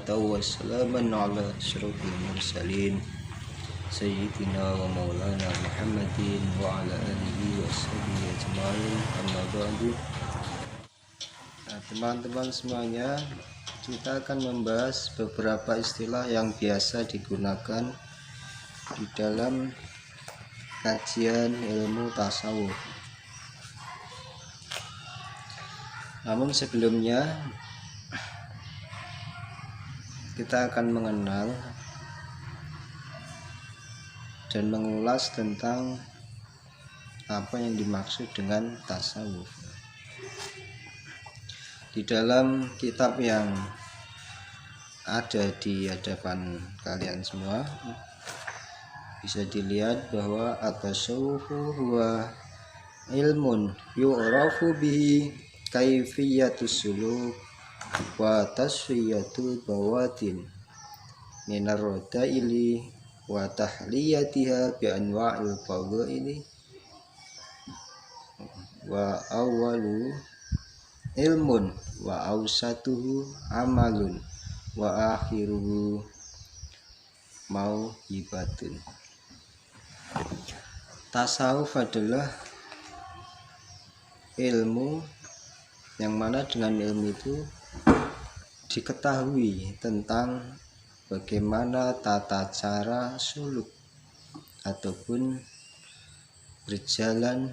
salatu wassalaman ala asyrafil mursalin sayyidina wa maulana Muhammadin wa ala alihi wa sahbihi ajma'in, amma ba'du. Teman-teman semuanya, kita akan membahas beberapa istilah yang biasa digunakan di dalam kajian ilmu tasawuf. Namun sebelumnya kita akan mengenal dan mengulas tentang apa yang dimaksud dengan tasawuf. Di dalam kitab yang ada di hadapan kalian semua bisa dilihat bahwa at-tasawwufu huwa ilmun yu'rafu bihi kaifiyatus suluk wa tasfiyatul bawatin minar radaili wa tahliyatiha bi anwa'il fadhaili wa awwalu ilmun wa awsatuhu amalun wa akhiruhu mauhibatun. Tasawuf adalah ilmu yang mana dengan ilmu itu diketahui tentang bagaimana tata cara suluk ataupun berjalan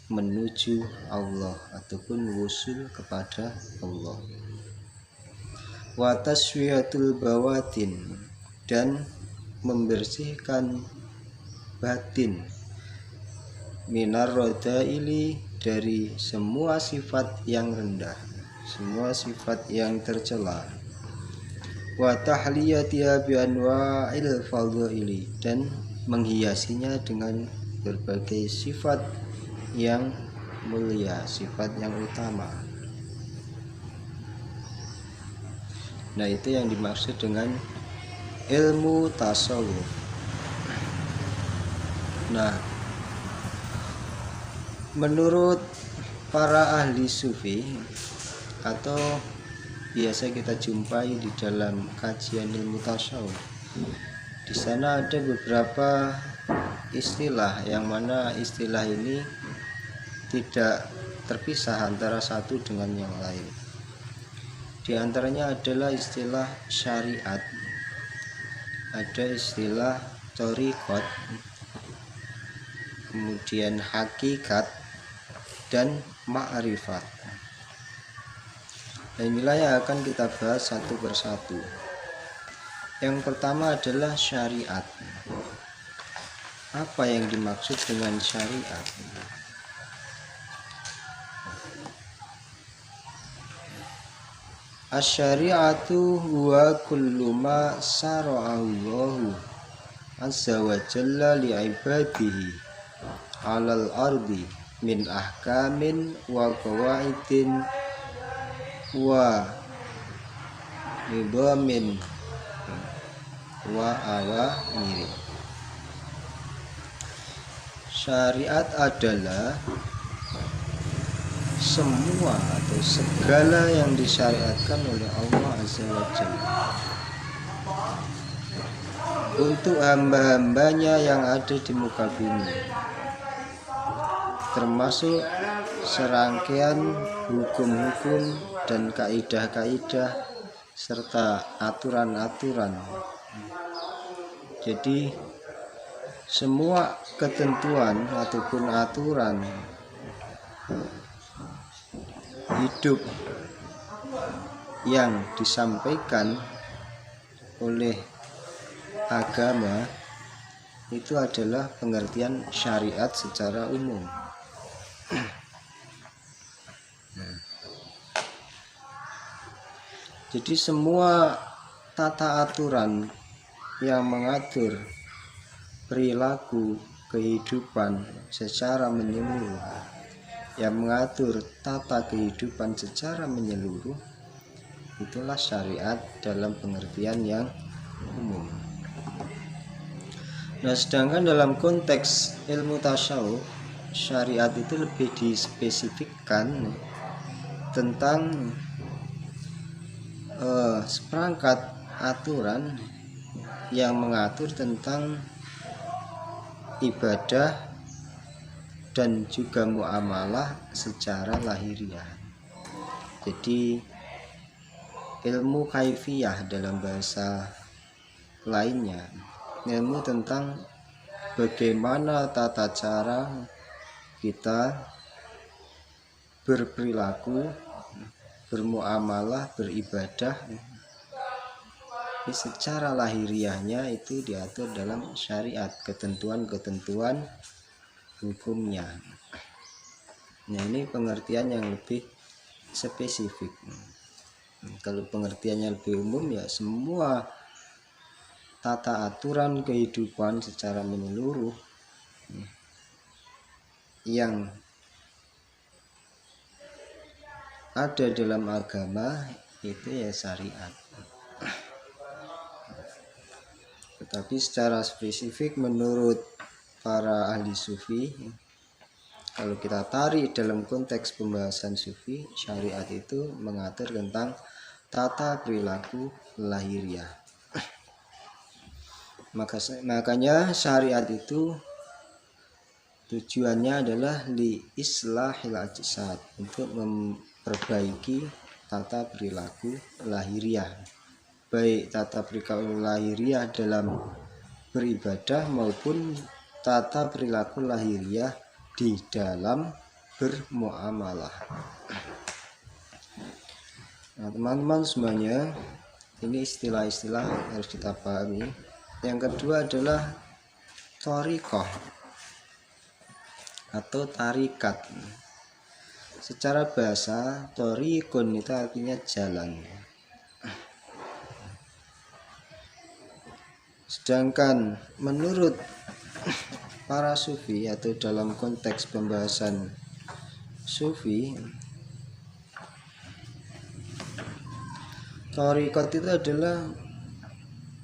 menuju Allah ataupun wusul kepada Allah. Wa tasfiyatul bawatin, dan membersihkan batin, minar radaili, dari semua sifat yang rendah, semua sifat yang tercela. Wa tahliyatiha bi anwa'il fadhaili, dan menghiasinya dengan berbagai sifat yang mulia, sifat yang utama. Nah, itu yang dimaksud dengan ilmu tasawuf. Nah, menurut para ahli sufi atau biasa kita jumpai di dalam kajian ilmu tasawuf, di sana ada beberapa istilah yang mana istilah ini tidak terpisah antara satu dengan yang lain. Di antaranya adalah istilah syariat, ada istilah thariqat, kemudian hakikat dan ma'rifat. Nah, inilah yang akan kita bahas satu persatu. Yang pertama adalah syariat. Apa yang dimaksud dengan syariat? Asy-syari'atu huwa kullu ma syara'allahu azza wa jalla li'ibadihi 'alal ardi min ahkamin wa qawaidin wa nidhamin wa awamiri. Syariat adalah semua atau segala yang disyariatkan oleh Allah Azza wa Jalla untuk hamba-hambanya yang ada di muka bumi, termasuk serangkaian hukum-hukum dan kaidah-kaidah serta aturan-aturan. Jadi semua ketentuan ataupun aturan hidup yang disampaikan oleh agama itu adalah pengertian syariat secara umum. Jadi semua tata aturan yang mengatur perilaku kehidupan secara menyeluruh, yang mengatur tata kehidupan secara menyeluruh, itulah syariat dalam pengertian yang umum. Nah, sedangkan dalam konteks ilmu tasawuf, syariat itu lebih dispesifikkan tentang seperangkat aturan yang mengatur tentang ibadah dan juga muamalah secara lahiriah. Jadi ilmu kaifiyah dalam bahasa lainnya, ilmu tentang bagaimana tata cara kita berperilaku, bermuamalah, beribadah secara lahiriahnya itu diatur dalam syariat, ketentuan-ketentuan hukumnya. Nah, ini pengertian yang lebih spesifik. Kalau pengertiannya lebih umum ya semua tata aturan kehidupan secara menyeluruh yang ada dalam agama itu ya syariat. Tetapi secara spesifik menurut para ahli sufi, kalau kita tarik dalam konteks pembahasan sufi, syariat itu mengatur tentang tata perilaku lahiriah. Makanya syariat itu tujuannya adalah li islahil ajsad, untuk memperbaiki tata perilaku lahiriah, baik tata perilaku lahiriah dalam beribadah maupun tata perilaku lahiriah di dalam bermuamalah. Nah, teman-teman semuanya, ini istilah-istilah harus kita pahami. Yang kedua adalah thariqah atau tarikat. Secara bahasa, thariqun itu artinya jalan. Sedangkan menurut para sufi atau dalam konteks pembahasan sufi, thariqat itu adalah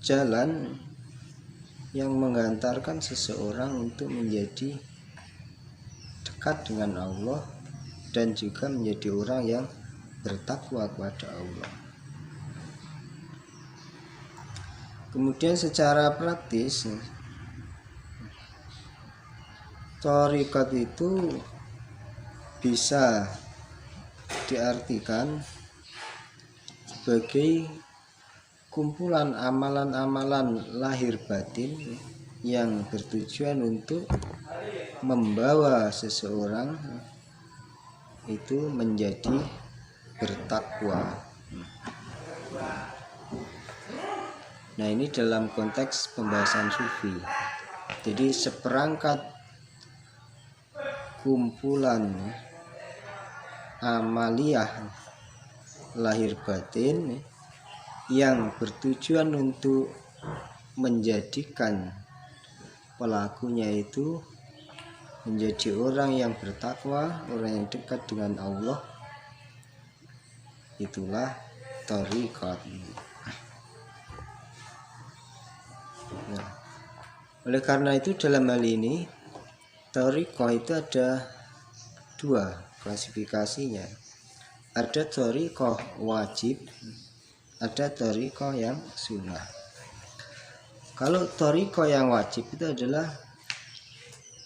jalan yang mengantarkan seseorang untuk menjadi dekat dengan Allah dan juga menjadi orang yang bertakwa kepada Allah. Kemudian secara praktis, thariqat itu bisa diartikan sebagai kumpulan amalan-amalan lahir batin yang bertujuan untuk membawa seseorang itu menjadi bertakwa. Nah, ini dalam konteks pembahasan sufi. Jadi seperangkat kumpulan amaliyah lahir batin yang bertujuan untuk menjadikan pelakunya itu menjadi orang yang bertakwa, orang yang dekat dengan Allah, itulah thariqat. Nah, oleh karena itu dalam hal ini thariqah itu ada dua klasifikasinya. Ada thariqah wajib, ada thariqah yang sunnah. Kalau thariqah yang wajib itu adalah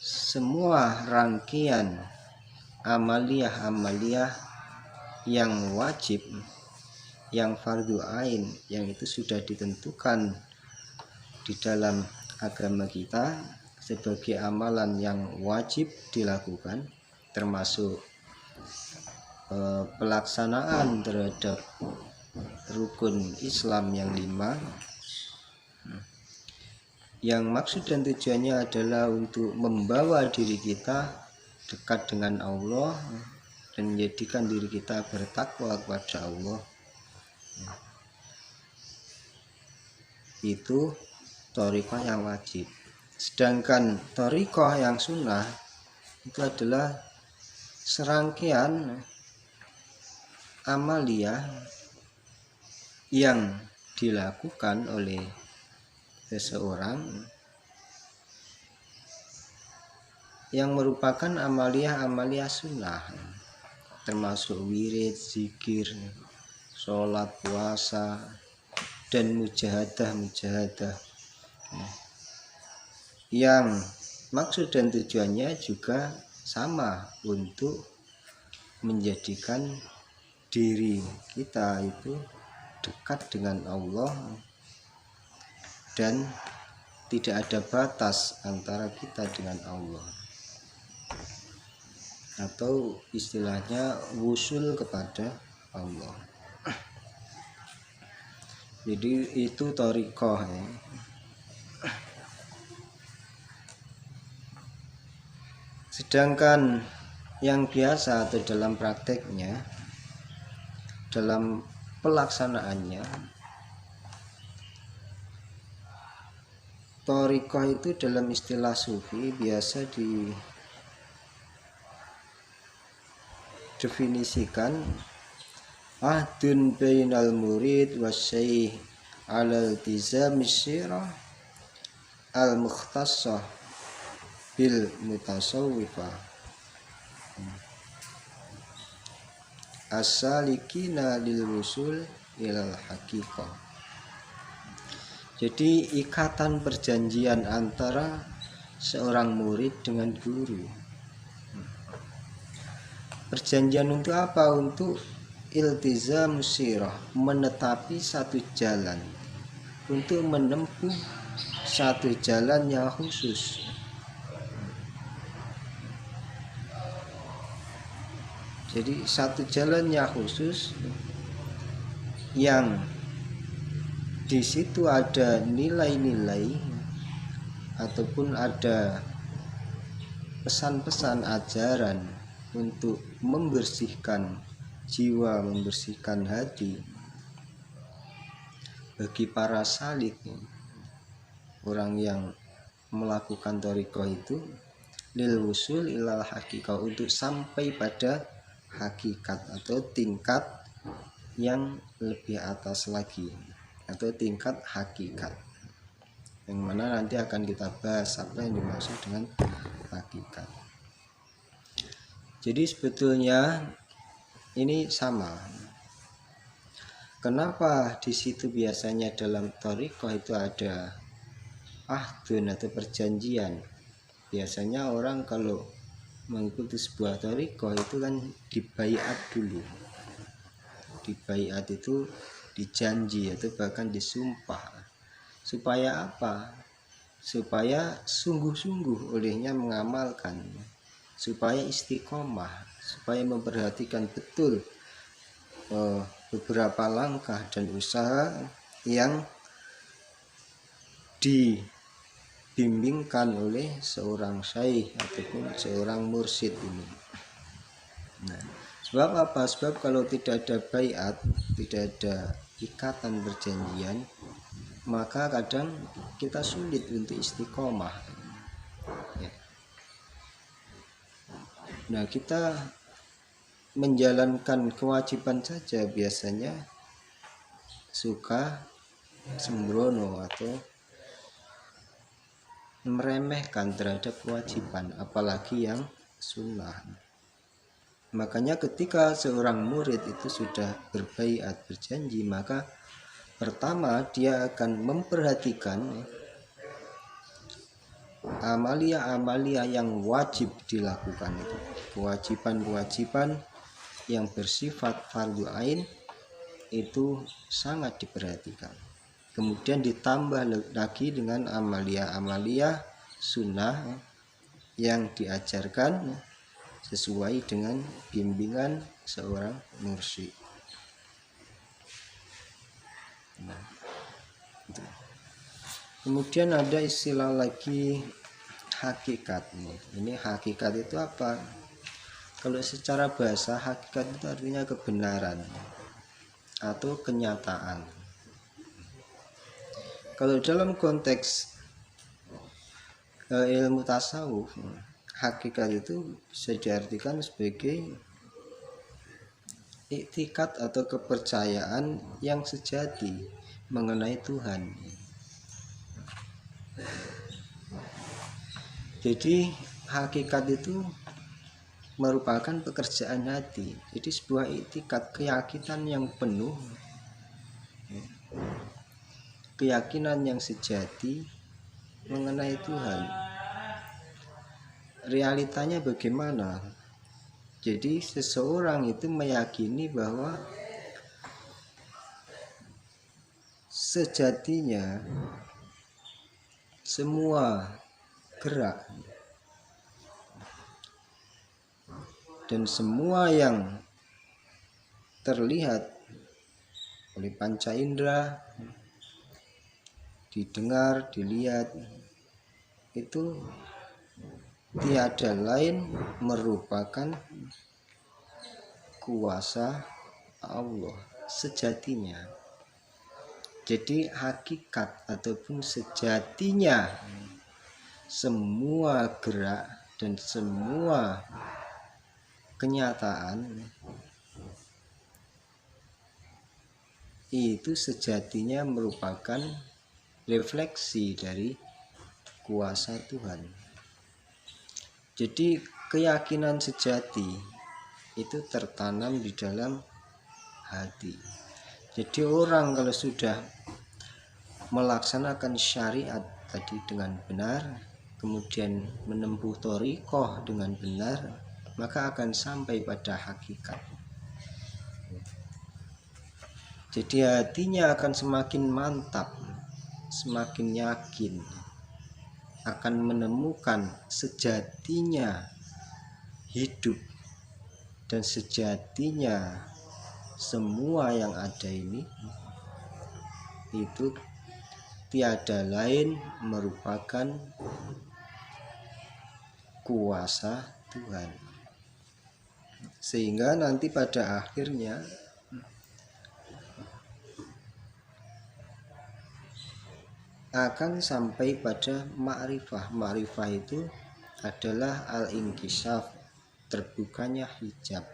semua rangkaian amaliyah yang wajib, yang fardhu ain, yang itu sudah ditentukan di dalam agama kita sebagai amalan yang wajib dilakukan, termasuk pelaksanaan terhadap rukun Islam yang 5, yang maksud dan tujuannya adalah untuk membawa diri kita dekat dengan Allah dan menjadikan diri kita bertakwa kepada Allah. Itu thariqah yang wajib. Sedangkan thariqah yang sunnah itu adalah serangkaian amaliyah yang dilakukan oleh seseorang yang merupakan amaliyah sunnah, termasuk wirid, zikir, sholat, puasa, dan mujahadah. Yang maksud dan tujuannya juga sama, untuk menjadikan diri kita itu dekat dengan Allah dan tidak ada batas antara kita dengan Allah, atau istilahnya wusul kepada Allah. Jadi itu thariqah ya. Sedangkan yang biasa atau dalam prakteknya, dalam pelaksanaannya, thariqah itu dalam istilah sufi biasa didefinisikan ahdun bainal murid wasyaikh alal tizam syirah al mukhtassah bil mutasawwifah as-salikina lil wusul ilal haqiqah. Jadi ikatan perjanjian antara seorang murid dengan guru. Perjanjian untuk apa? Untuk iltizam syirah, menetapi satu jalan, untuk menempuh satu jalan yang khusus. Jadi satu jalan yang khusus yang di situ ada nilai-nilai ataupun ada pesan-pesan ajaran untuk membersihkan jiwa, membersihkan hati bagi para salik, orang yang melakukan thariqah itu, lil wusul ilal haqiqah, untuk sampai pada hakikat atau tingkat yang lebih atas lagi, atau tingkat hakikat, yang mana nanti akan kita bahas apa yang dimaksud dengan hakikat. Jadi sebetulnya ini sama. Kenapa di situ biasanya dalam thariqah itu ada ahdun atau perjanjian? Biasanya orang kalau mengikuti sebuah thariqah itu kan dibaiat dulu. Dibaiat itu dijanji atau bahkan disumpah. Supaya apa? Supaya sungguh-sungguh olehnya mengamalkan, supaya istiqomah, supaya memperhatikan betul beberapa langkah dan usaha yang dibimbingkan oleh seorang syekh ataupun seorang mursyid ini. Nah, sebab apa? Sebab kalau tidak ada baiat, tidak ada ikatan perjanjian, maka kadang kita sulit untuk istiqomah ya. Nah, kita menjalankan kewajiban saja biasanya suka sembrono atau meremehkan terhadap kewajiban, apalagi yang sunnah. Makanya ketika seorang murid itu sudah berbaiat, berjanji, maka pertama dia akan memperhatikan amalia-amalia yang wajib dilakukan, itu kewajiban-kewajiban yang bersifat fardhu ain itu sangat diperhatikan. Kemudian ditambah lagi dengan amalia-amalia sunnah yang diajarkan sesuai dengan bimbingan seorang mursyid. Nah, kemudian ada istilah lagi hakikat. Ini hakikat itu apa? Kalau secara bahasa hakikat itu artinya kebenaran atau kenyataan. Kalau dalam konteks ilmu tasawuf, hakikat itu bisa diartikan sebagai iktikad atau kepercayaan yang sejati mengenai Tuhan. Jadi hakikat itu merupakan pekerjaan hati. Jadi sebuah iktikad, keyakinan yang penuh keyakinan yang sejati mengenai Tuhan. Realitanya bagaimana? Jadi seseorang itu meyakini bahwa sejatinya semua gerak dan semua yang terlihat oleh panca indera, didengar, dilihat, itu tiada lain merupakan kuasa Allah sejatinya. Jadi hakikat ataupun sejatinya semua gerak dan semua kenyataan itu sejatinya merupakan refleksi dari kuasa Tuhan. Jadi keyakinan sejati itu tertanam di dalam hati. Jadi orang kalau sudah melaksanakan syariat tadi dengan benar, kemudian menempuh thariqah dengan benar, maka akan sampai pada hakikat. Jadi hatinya akan semakin mantap, semakin yakin, akan menemukan sejatinya hidup dan sejatinya semua yang ada ini itu tiada lain merupakan kuasa Tuhan. Sehingga nanti pada akhirnya akan sampai pada ma'rifah. Ma'rifah itu adalah al-inkishaf, terbukanya hijab,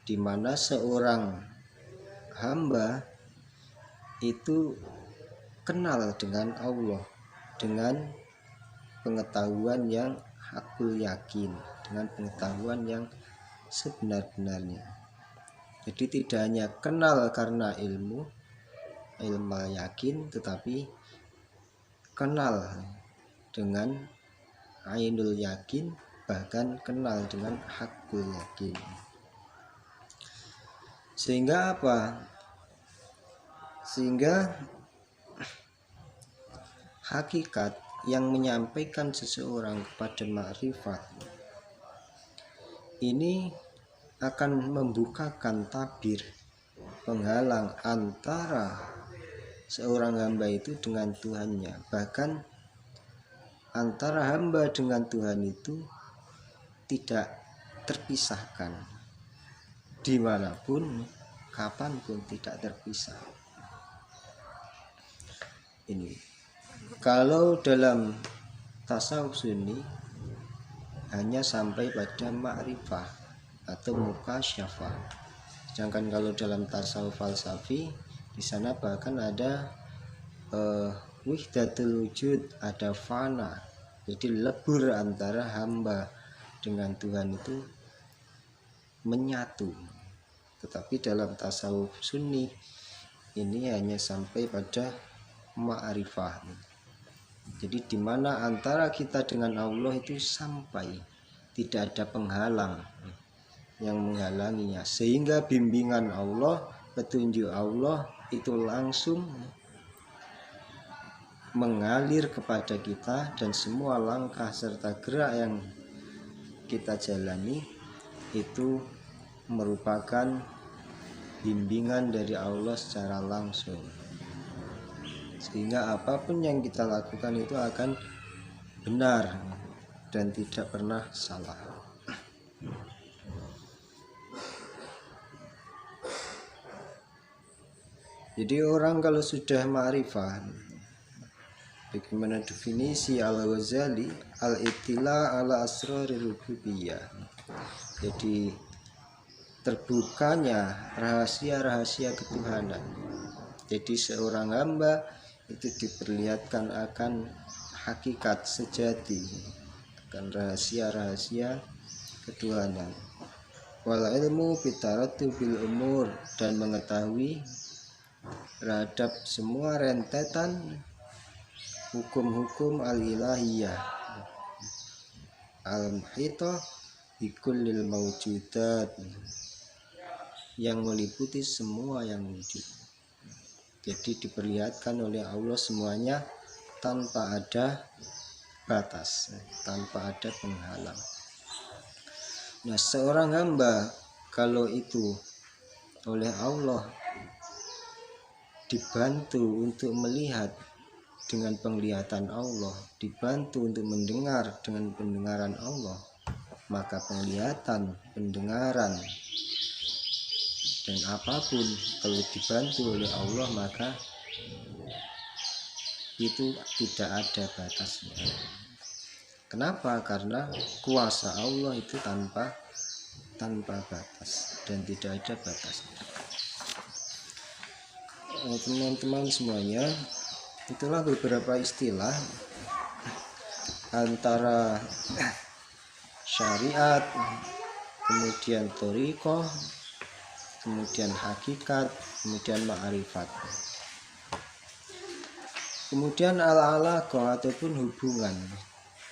di mana seorang hamba itu kenal dengan Allah dengan pengetahuan yang hakul yakin, dengan pengetahuan yang sebenar-benarnya. Jadi tidak hanya kenal karena ilmu yakin, tetapi kenal dengan ainul yakin, bahkan kenal dengan hakul yakin. Sehingga apa? Sehingga hakikat yang menyampaikan seseorang kepada ma'rifat ini akan membukakan tabir penghalang antara seorang hamba itu dengan Tuhannya. Bahkan antara hamba dengan Tuhan itu tidak terpisahkan, dimanapun, kapanpun tidak terpisah. Ini kalau dalam tasawuf sunni hanya sampai pada ma'rifah atau mukasyafah. Sedangkan kalau dalam tasawuf falsafi di sana bahkan ada wihdatul wujud, ada fana. Jadi lebur antara hamba dengan Tuhan itu menyatu. Tetapi dalam tasawuf sunni ini hanya sampai pada ma'rifah. Jadi di mana antara kita dengan Allah itu sampai tidak ada penghalang yang menghalanginya, sehingga bimbingan Allah, petunjuk Allah itu langsung mengalir kepada kita, dan semua langkah serta gerak yang kita jalani itu merupakan bimbingan dari Allah secara langsung, sehingga apapun yang kita lakukan itu akan benar dan tidak pernah salah. Jadi orang kalau sudah ma'rifah, bagaimana definisi Al-Ghazali, al-ittila ala asrari rububiyah, jadi terbukanya rahasia-rahasia ketuhanan. Jadi seorang hamba itu diperlihatkan akan hakikat sejati, akan rahasia-rahasia ketuhanan. Wal ilmu bitaratubil umur, dan mengetahui terhadap semua rentetan hukum-hukum al-ilahiyah al-muhitah bikullil mawjudat, yang meliputi semua yang wujud. Jadi diperlihatkan oleh Allah semuanya tanpa ada batas, tanpa ada penghalang. Nah, seorang hamba kalau itu oleh Allah dibantu untuk melihat dengan penglihatan Allah, dibantu untuk mendengar dengan pendengaran Allah, maka penglihatan, pendengaran, dan apapun kalau dibantu oleh Allah maka itu tidak ada batasnya. Kenapa? Karena kuasa Allah itu tanpa batas dan tidak ada batasnya. Teman-teman semuanya, itulah beberapa istilah antara syariat, kemudian thariqah, kemudian hakikat, kemudian ma'rifat. Kemudian al-alaqah ataupun hubungan,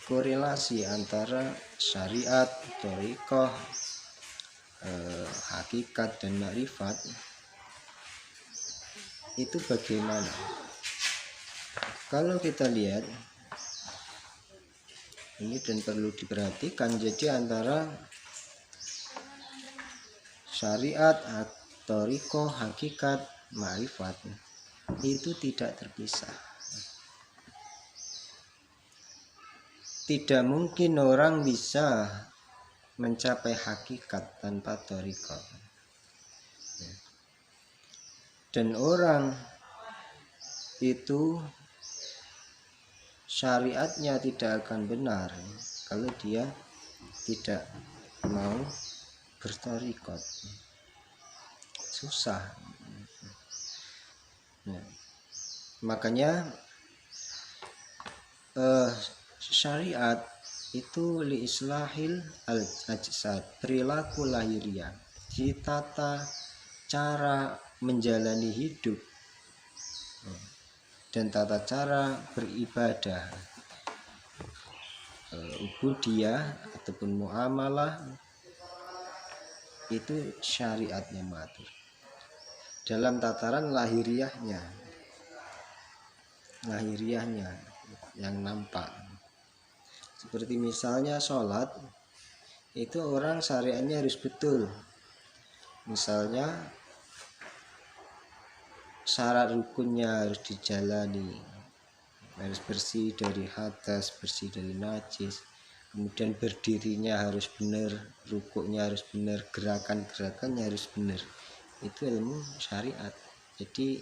korelasi antara syariat, thariqah, hakikat dan ma'rifat itu bagaimana? Kalau kita lihat ini dan perlu diperhatikan, jadi antara syariat, thariqah, hakikat, ma'rifat itu tidak terpisah. Tidak mungkin orang bisa mencapai hakikat tanpa thariqah. Dan orang itu syariatnya tidak akan benar kalau dia tidak mau berthariqah. Susah. Nah, makanya syariat itu li islahil al-ajsad, perilaku lahiriah, ditata cara menjalani hidup dan tata cara beribadah, ubudiyah ataupun muamalah, itu syariatnya mengatur dalam tataran lahiriahnya yang nampak. Seperti misalnya sholat, itu orang syariatnya harus betul. Misalnya syarat rukunnya harus dijalani, harus bersih dari hadas, bersih dari najis, kemudian berdirinya harus benar, rukuknya harus benar, gerakannya harus benar. Itu ilmu syariat. Jadi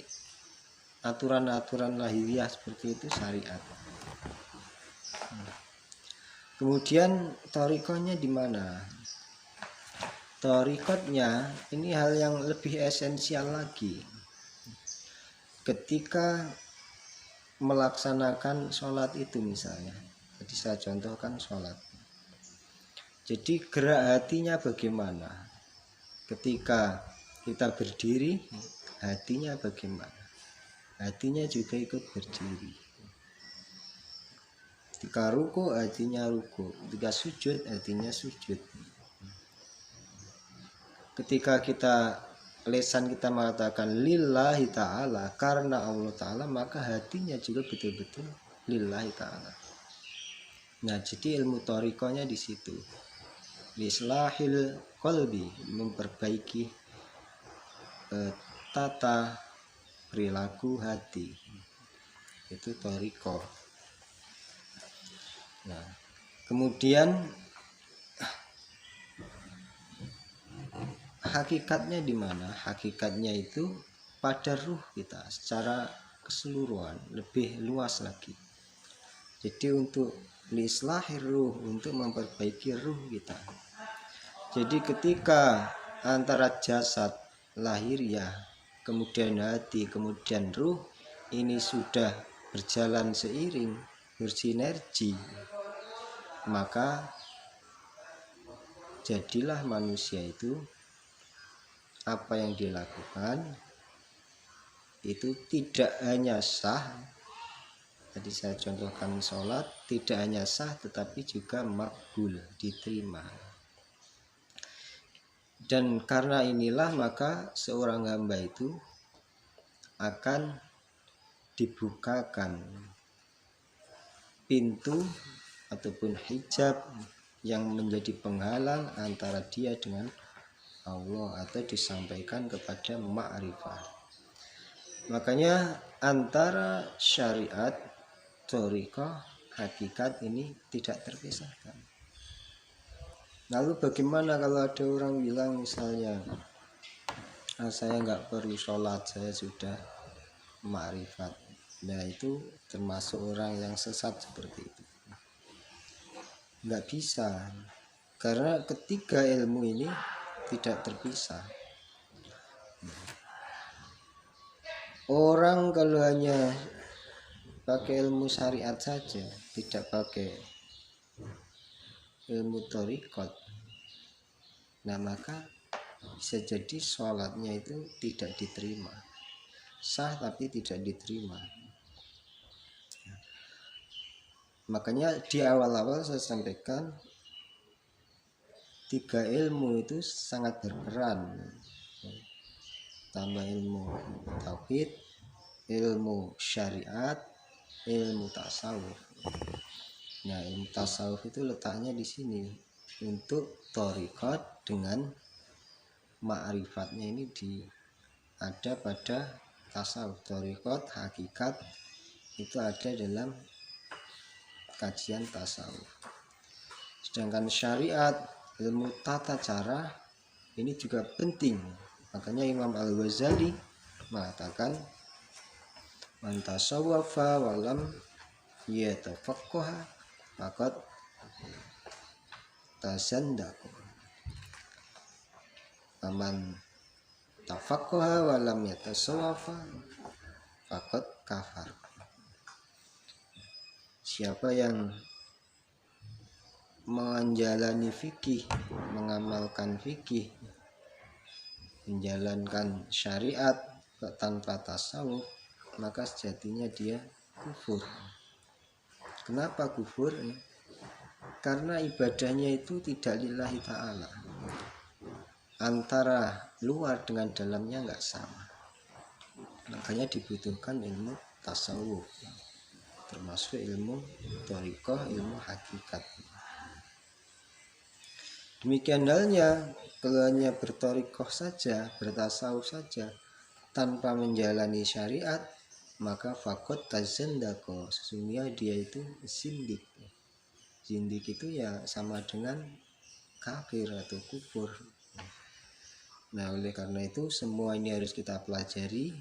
aturan-aturan lahiriah seperti itu syariat. Kemudian thariqahnya di mana? Thariqahnya ini hal yang lebih esensial lagi. Ketika melaksanakan sholat itu misalnya, jadi saya contohkan sholat. Jadi gerak hatinya bagaimana? Ketika kita berdiri, hatinya bagaimana? Hatinya juga ikut berdiri. Ketika ruku, hatinya ruku. Ketika sujud, hatinya sujud. Ketika lesan kita mengatakan lillahi ta'ala, karena Allah ta'ala, maka hatinya juga betul-betul lillahi ta'ala. Nah, jadi ilmu thariqahnya di situ. Islahil qalbi, memperbaiki tata perilaku hati. Itu thariqah. Nah, kemudian hakikatnya di mana? Hakikatnya itu pada ruh kita secara keseluruhan, lebih luas lagi. Jadi untuk lislahir ruh, untuk memperbaiki ruh kita. Jadi ketika antara jasad lahiriah, kemudian hati, kemudian ruh ini sudah berjalan seiring, bersinergi, maka jadilah manusia itu apa yang dilakukan itu tidak hanya sah, tadi saya contohkan sholat, tidak hanya sah tetapi juga makbul, diterima. Dan karena inilah maka seorang hamba itu akan dibukakan pintu ataupun hijab yang menjadi penghalang antara dia dengan Allah, atau disampaikan kepada ma'rifah. Makanya antara syariat, thariqah, hakikat ini tidak terpisahkan. Lalu bagaimana kalau ada orang bilang misalnya, saya nggak perlu sholat, saya sudah ma'rifat. Nah itu termasuk orang yang sesat seperti itu. Nggak bisa, karena ketiga ilmu ini tidak terpisah. Orang kalau hanya pakai ilmu syariat saja, tidak pakai ilmu thariqat, nah maka bisa jadi sholatnya itu tidak diterima, sah tapi tidak diterima. Makanya di awal-awal saya sampaikan 3 ilmu itu sangat berperan, tambah ilmu tauhid, ilmu syariat, ilmu tasawuf. Nah ilmu tasawuf itu letaknya di sini untuk thariqat, dengan ma'rifatnya ini ada pada tasawuf. Thariqat, hakikat itu ada dalam kajian tasawuf. Sedangkan syariat, ilmu tata cara ini juga penting. Makanya Imam Al-Ghazali mengatakan, man tasawwafa walam yatafaqqaha faqad tazandaqa, man tafaqqaha walam yatasawwafa faqad kafar. Siapa yang menjalani fikih, mengamalkan fikih, menjalankan syariat tanpa tasawuf, maka sejatinya dia kufur. Kenapa kufur? Karena ibadahnya itu tidak lillahi ta'ala, antara luar dengan dalamnya nggak sama. Makanya dibutuhkan ilmu tasawuf, termasuk ilmu thariqah, ilmu hakikat. Demikian halnya kalau hanya berthariqah saja, bertasawuf saja, tanpa menjalani syariat, maka faqad tazandaqa, sesungguhnya dia itu zindik. Zindik itu ya sama dengan kafir atau kufur. Nah oleh karena itu semua ini harus kita pelajari,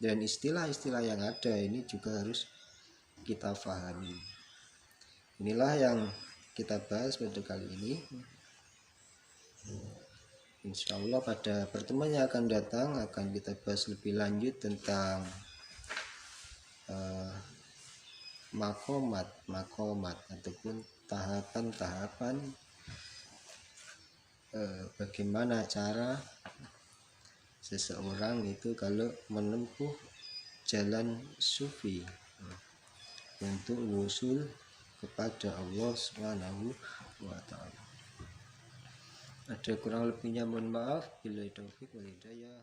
dan istilah-istilah yang ada ini juga harus kita pahami. Inilah yang kita bahas pada kali ini. Insya Allah pada pertemuan yang akan datang akan kita bahas lebih lanjut tentang makomat ataupun tahapan-tahapan bagaimana cara seseorang itu kalau menempuh jalan sufi untuk wusul kepada Allah Subhanahu wa ta'ala. Ada kurang lebihnya mohon maaf. Billahi taufiq wal hidayah.